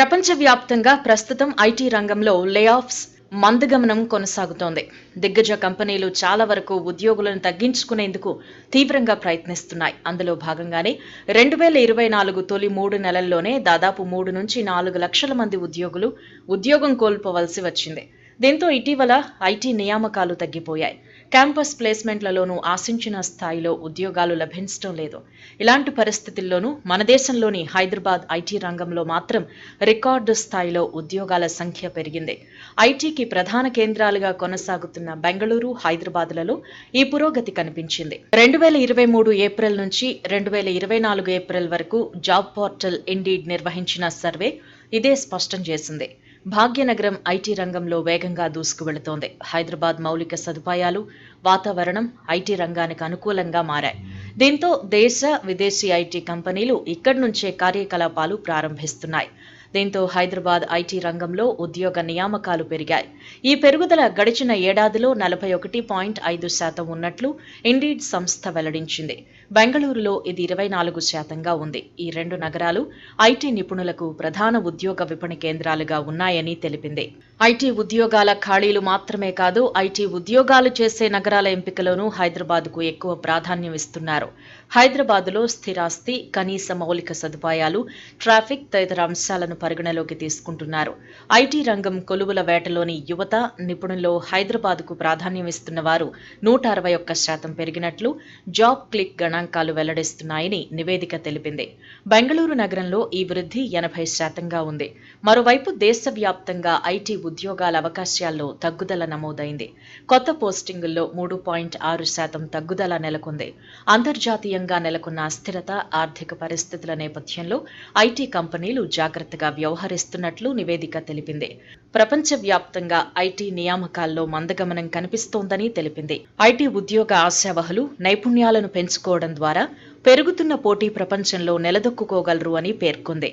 ప్రపంచవ్యాప్తంగా ప్రస్తుతం ఐటీ రంగంలో లేఆఫ్స్ మందగమనం కొనసాగుతోంది. దిగ్గజ కంపెనీలు చాలా వరకు ఉద్యోగులను తగ్గించుకునేందుకు తీవ్రంగా ప్రయత్నిస్తున్నాయి. అందులో భాగంగానే 2024 తొలి 3 నెలల్లోనే దాదాపు 3 నుంచి 4 లక్షల మంది ఉద్యోగులు ఉద్యోగం కోల్పోవలసి వచ్చింది. దీంతో ఇటీవల ఐటీ నియామకాలు తగ్గిపోయాయి. క్యాంపస్ ప్లేస్మెంట్లలోనూ ఆశించిన స్థాయిలో ఉద్యోగాలు లభించడం లేదు. ఇలాంటి పరిస్థితుల్లోనూ మన దేశంలోని హైదరాబాద్ ఐటీ రంగంలో మాత్రం రికార్డు స్థాయిలో ఉద్యోగాల సంఖ్య పెరిగింది. ఐటీకి ప్రధాన కేంద్రాలుగా కొనసాగుతున్న బెంగళూరు, హైదరాబాద్లలో ఈ పురోగతి కనిపించింది. 2023 ఏప్రిల్ నుంచి 2024 ఏప్రిల్ వరకు జాబ్ పోర్టల్ ఇండీడ్ నిర్వహించిన సర్వే ఇదే స్పష్టం చేసింది. భాగ్యనగరం ఐటీ రంగంలో వేగంగా దూసుకువెళుతోంది. హైదరాబాద్ మౌలిక సదుపాయాలు, వాతావరణం ఐటీ రంగానికి అనుకూలంగా మారాయి. దీంతో దేశ, విదేశీ ఐటీ కంపెనీలు ఇక్కడి నుంచే కార్యకలాపాలు ప్రారంభిస్తున్నాయి. దీంతో హైదరాబాద్ ఐటీ రంగంలో ఉద్యోగ నియామకాలు పెరిగాయి. ఈ పెరుగుదల గడిచిన ఏడాదిలో 41.5% ఉన్నట్లు ఇండీడ్ సంస్థ వెల్లడించింది. బెంగళూరులో ఇది 24%గా ఉంది. ఈ రెండు నగరాలు ఐటీ నిపుణులకు ప్రధాన ఉద్యోగ విపణి కేంద్రాలుగా ఉన్నాయని తెలిపింది. ఐటీ ఉద్యోగాల ఖాళీలు మాత్రమే కాదు, ఐటీ ఉద్యోగాలు చేసే నగరాల ఎంపికలోనూ హైదరాబాద్కు ఎక్కువ ప్రాధాన్యం ఇస్తున్నారు. హైదరాబాద్లో స్థిరాస్తి, కనీస మౌలిక సదుపాయాలు, ట్రాఫిక్ తదితర అంశాలను పరిగణలోకి తీసుకుంటున్నారు. ఐటీ రంగం కొలువుల వేటలోని యువత, నిపుణుల్లో హైదరాబాద్కు ప్రాధాన్యం ఇస్తున్న వారు 161% పెరిగినట్లు జాబ్ క్లిక్ గణాంకాలు వెల్లడిస్తున్నాయని నివేదిక తెలిపింది. బెంగళూరు నగరంలో ఈ వృద్ధి 80%గా ఉంది. మరోవైపు దేశవ్యాప్తంగా ఐటీ ఉద్యోగాల అవకాశాల్లో తగ్గుదల నమోదైంది. కొత్త పోస్టింగుల్లో 3.6% తగ్గుదల నెలకొంది. అంతర్జాతీయంగా నెలకొన్న అస్థిరత, ఆర్థిక పరిస్థితుల నేపథ్యంలో ఐటీ కంపెనీలు జాగ్రత్తగా వ్యవహరిస్తున్నట్లు నివేదిక తెలిపింది. ప్రపంచవ్యాప్తంగా ఐటీ నియామకాల్లో మందగమనం కనిపిస్తోందని తెలిపింది. ఐటీ ఉద్యోగ ఆశావహులు నైపుణ్యాలను పెంచుకోవడం ద్వారా పెరుగుతున్న పోటీ ప్రపంచంలో నిలదొక్కుకోగలరు అని పేర్కొంది.